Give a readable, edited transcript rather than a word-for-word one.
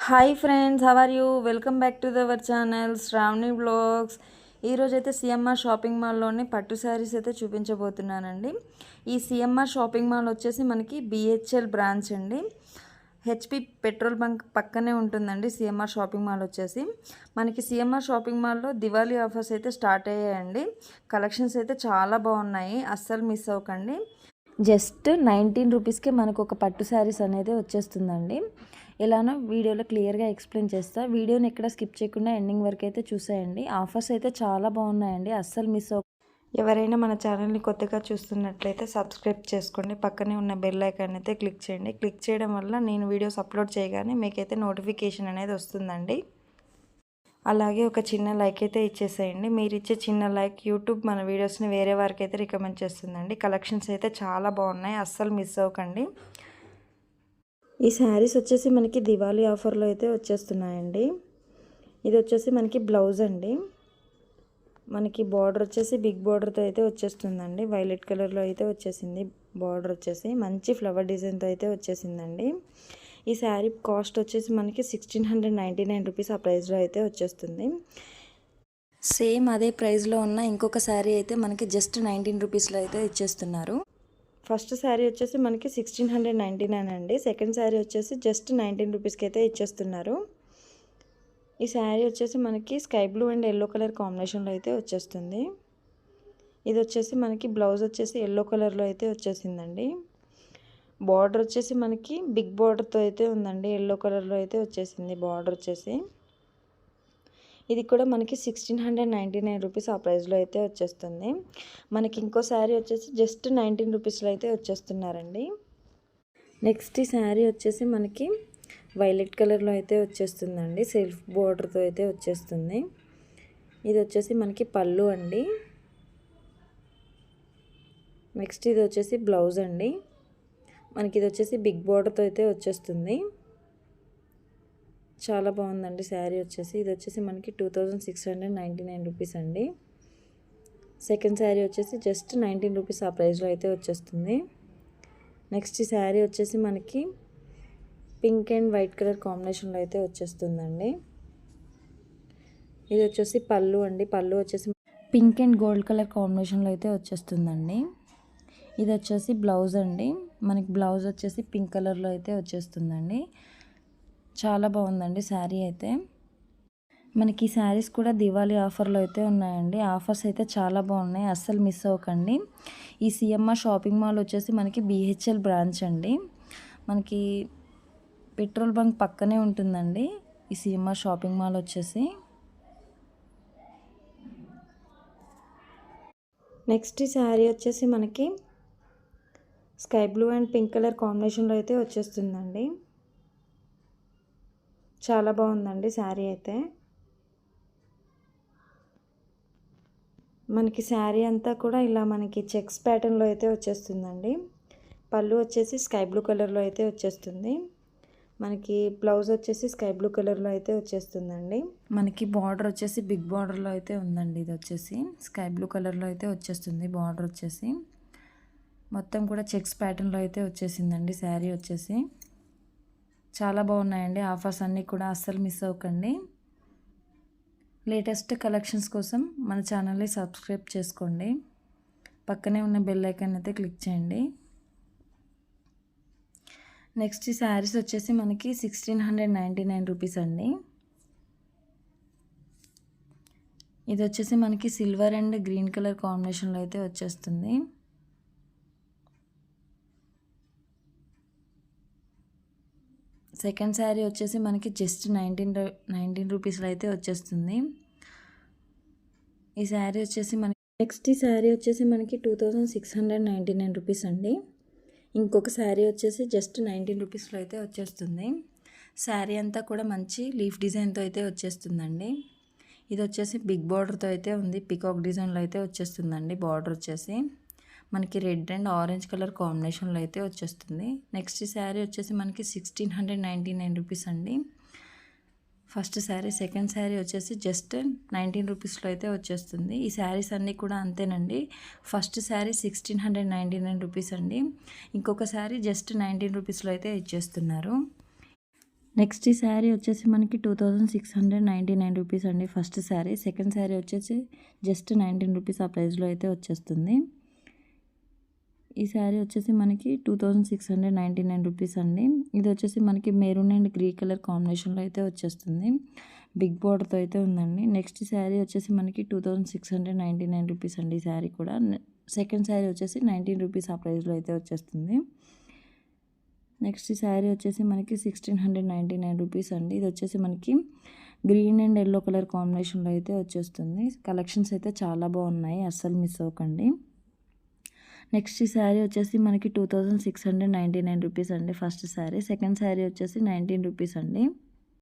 Hi friends, how are you? Welcome back to our channel Sravani vlogs. ఈరోజైతే CMR shopping మాల్లోని పట్టు శారీస్ అయితే చూపించబోతున్నానండి. ఈ సిఎంఆర్ షాపింగ్ మాల్ వచ్చేసి మనకి బిహెచ్ఎల్ బ్రాంచ్ అండి. హెచ్పి పెట్రోల్ బంక్ పక్కనే ఉంటుందండి సిఎంఆర్ షాపింగ్ మాల్ వచ్చేసి. మనకి సిఎంఆర్ షాపింగ్ మాల్లో దివాళీ ఆఫర్స్ అయితే స్టార్ట్ అయ్యాయండి. కలెక్షన్స్ అయితే చాలా బాగున్నాయి, అస్సలు మిస్ అవ్వకండి. జస్ట్ 19 రూపీస్కే మనకు ఒక పట్టు శారీస్ అనేది వచ్చేస్తుందండి. ఎలానో వీడియోలో క్లియర్గా ఎక్స్ప్లెయిన్ చేస్తా. వీడియోని ఎక్కడ స్కిప్ చేయకుండా ఎండింగ్ వరకు అయితే చూసేయండి. ఆఫర్స్ అయితే చాలా బాగున్నాయండి, అస్సలు మిస్ అవ్వ. ఎవరైనా మన ఛానల్ని కొత్తగా చూస్తున్నట్లయితే సబ్స్క్రైబ్ చేసుకోండి. పక్కనే ఉన్న బెల్ ఐకాన్ అయితే క్లిక్ చేయండి. క్లిక్ చేయడం వల్ల నేను వీడియోస్ అప్లోడ్ చేయగానే మీకైతే నోటిఫికేషన్ అనేది వస్తుందండి. అలాగే ఒక చిన్న లైక్ అయితే ఇచ్చేసేయండి. మీరు ఇచ్చే చిన్న లైక్ యూట్యూబ్ మన వీడియోస్ని వేరే వారికి అయితే రికమెండ్ చేస్తుందండి. కలెక్షన్స్ అయితే చాలా బాగున్నాయి, అస్సలు మిస్ అవ్వకండి. ఈ శారీస్ వచ్చేసి మనకి దివాళీ ఆఫర్లో అయితే వచ్చేస్తున్నాయండి. ఇది వచ్చేసి మనకి బ్లౌజ్ అండి. మనకి బార్డర్ వచ్చేసి బిగ్ బార్డర్తో అయితే వచ్చేస్తుందండి. వైలెట్ కలర్లో అయితే వచ్చేసింది. బార్డర్ వచ్చేసి మంచి ఫ్లవర్ డిజైన్తో అయితే వచ్చేసిందండి. ఈ శారీ కాస్ట్ వచ్చేసి మనకి 1699 రూపీస్ ఆ ప్రైస్లో అయితే వచ్చేస్తుంది. సేమ్ అదే ప్రైస్లో ఉన్న ఇంకొక శారీ అయితే మనకి జస్ట్ 19 రూపీస్లో అయితే ఇచ్చేస్తున్నారు. ఫస్ట్ శారీ వచ్చేసి మనకి 1699 అండి. సెకండ్ శారీ వచ్చేసి జస్ట్ 19 రూపీస్కి అయితే ఇచ్చేస్తున్నారు. ఈ శారీ వచ్చేసి మనకి sky blue and yellow colour కాంబినేషన్లో అయితే వచ్చేస్తుంది. ఇది వచ్చేసి మనకి బ్లౌజ్ వచ్చేసి ఎల్లో కలర్లో అయితే వచ్చేసిందండి. బార్డర్ వచ్చేసి మనకి బిగ్ బార్డర్తో అయితే ఉందండి. ఎల్లో కలర్లో అయితే వచ్చేసింది బార్డర్ వచ్చేసి. ఇది కూడా మనకి 1699 రూపీస్ ఆ ప్రైస్లో అయితే వచ్చేస్తుంది. మనకి ఇంకో శారీ వచ్చేసి జస్ట్ 19 రూపీస్లో అయితే వచ్చేస్తున్నారండి. నెక్స్ట్ ఈ శారీ వచ్చేసి మనకి వైలెట్ కలర్లో అయితే వచ్చేస్తుందండి. సెల్ఫ్ బార్డర్తో అయితే వచ్చేస్తుంది. ఇది వచ్చేసి మనకి పళ్ళు అండి. నెక్స్ట్ ఇది వచ్చేసి బ్లౌజ్ అండి. మనకి ఇది వచ్చేసి బిగ్ బార్డర్తో అయితే వచ్చేస్తుంది. చాలా బాగుందండి శారీ వచ్చేసి. ఇది వచ్చేసి మనకి 2699 రూపీస్ అండి. సెకండ్ శారీ వచ్చేసి జస్ట్ 19 రూపీస్ ఆ ప్రైస్లో అయితే వచ్చేస్తుంది. నెక్స్ట్ ఈ శారీ వచ్చేసి మనకి పింక్ అండ్ వైట్ కలర్ కాంబినేషన్లో అయితే వచ్చేస్తుందండి. ఇది వచ్చేసి పళ్ళు అండి. పళ్ళు వచ్చేసి పింక్ అండ్ గోల్డ్ కలర్ కాంబినేషన్లో అయితే వచ్చేస్తుందండి. ఇది వచ్చేసి బ్లౌజ్ అండి. మనకి బ్లౌజ్ వచ్చేసి పింక్ కలర్లో అయితే వచ్చేస్తుందండి. చాలా బాగుందండి శారీ అయితే. మనకి ఈ శారీస్ కూడా దివాళీ ఆఫర్లో అయితే ఉన్నాయండి. ఆఫర్స్ అయితే చాలా బాగున్నాయి, అస్సలు మిస్ అవ్వకండి. ఈ సిఎంఆర్ షాపింగ్ మాల్ వచ్చేసి మనకి బిహెచ్ఎల్ బ్రాంచ్ అండి. మనకి పెట్రోల్ బంక్ పక్కనే ఉంటుందండి ఈ సిఎంఆర్ షాపింగ్ మాల్ వచ్చేసి. నెక్స్ట్ ఈ శారీ వచ్చేసి మనకి sky blue and pink colour కాంబినేషన్లో అయితే వచ్చేస్తుందండి. చాలా బాగుందండి శారీ అయితే. మనకి శారీ అంతా కూడా ఇలా మనకి చెక్స్ ప్యాటర్న్లో అయితే వచ్చేస్తుందండి. పళ్ళు వచ్చేసి స్కై బ్లూ కలర్లో అయితే వచ్చేస్తుంది. మనకి బ్లౌజ్ వచ్చేసి స్కై బ్లూ కలర్లో అయితే వచ్చేస్తుందండి. మనకి బార్డర్ వచ్చేసి బిగ్ బార్డర్లో అయితే ఉందండి. ఇది వచ్చేసి స్కై బ్లూ కలర్లో అయితే వచ్చేస్తుంది. బార్డర్ వచ్చేసి మొత్తం కూడా చెక్స్ ప్యాటర్న్లో అయితే వచ్చేసిందండి శారీ వచ్చేసి. చాలా బాగున్నాయండి ఆఫర్స్ అన్నీ కూడా, అస్సలు మిస్ అవ్వకండి. లేటెస్ట్ కలెక్షన్స్ కోసం మన ఛానల్ని సబ్స్క్రైబ్ చేసుకోండి. పక్కనే ఉన్న బెల్ ఐకాన్ అయితే క్లిక్ చేయండి. నెక్స్ట్ ఈ శారీస్ వచ్చేసి మనకి 1699 రూపీస్ అండి. ఇది వచ్చేసి మనకి సిల్వర్ అండ్ గ్రీన్ కలర్ కాంబినేషన్లో అయితే వచ్చేస్తుంది. సెకండ్ శారీ వచ్చేసి మనకి జస్ట్ 19 రూపీస్లో అయితే వచ్చేస్తుంది. ఈ శారీ వచ్చేసి మనకి నెక్స్ట్ ఈ శారీ వచ్చేసి మనకి 2699 రూపీస్ అండి. ఇంకొక శారీ వచ్చేసి జస్ట్ 19 రూపీస్లో అయితే వచ్చేస్తుంది. శారీ అంతా కూడా మంచి లీఫ్ డిజైన్తో అయితే వచ్చేస్తుందండి. ఇది వచ్చేసి బిగ్ బార్డర్తో అయితే ఉంది. పికాక్ డిజైన్లో అయితే వచ్చేస్తుందండి. బార్డర్ వచ్చేసి మనకి రెడ్ అండ్ ఆరెంజ్ కలర్ కాంబినేషన్లో అయితే వచ్చేస్తుంది. నెక్స్ట్ శారీ వచ్చేసి మనకి 1699 రూపీస్ అండి. ఫస్ట్ శారీ. సెకండ్ శారీ వచ్చేసి జస్ట్ 19 రూపీస్లో అయితే వచ్చేస్తుంది. ఈ శారీస్ అన్నీ కూడా అంతేనండి. ఫస్ట్ శారీ 1699 రూపీస్ అండి. ఇంకొక శారీ జస్ట్ 19 రూపీస్లో అయితే ఇచ్చేస్తున్నారు. నెక్స్ట్ ఈ శారీ వచ్చేసి మనకి 2699 రూపీస్ అండి ఫస్ట్ శారీ. సెకండ్ శారీ వచ్చేసి జస్ట్ 19 రూపీస్ ఆ ప్రైస్లో అయితే వచ్చేస్తుంది. ఈ శారీ వచ్చేసి మనకి 2699 రూపీస్ అండి. ఇది వచ్చేసి మనకి మెరూన్ అండ్ గ్రీ కలర్ కాంబినేషన్లో అయితే వచ్చేస్తుంది. బిగ్ బోర్డర్తో అయితే ఉందండి. నెక్స్ట్ శారీ వచ్చేసి మనకి 2699 రూపీస్ అండి. ఈ శారీ కూడా సెకండ్ శారీ వచ్చేసి 19 రూపీస్ ఆ ప్రైస్లో అయితే వచ్చేస్తుంది. నెక్స్ట్ శారీ వచ్చేసి మనకి 1699 రూపీస్ అండి. ఇది వచ్చేసి మనకి గ్రీన్ అండ్ ఎల్లో కలర్ కాంబినేషన్లో అయితే వచ్చేస్తుంది. కలెక్షన్స్ అయితే చాలా బాగున్నాయి, అస్సలు మిస్ అవ్వకండి. నెక్స్ట్ ఈ శారీ వచ్చేసి మనకి 2699 రూపీస్ అండి ఫస్ట్ శారీ. సెకండ్ శారీ వచ్చేసి 19 రూపీస్ అండి.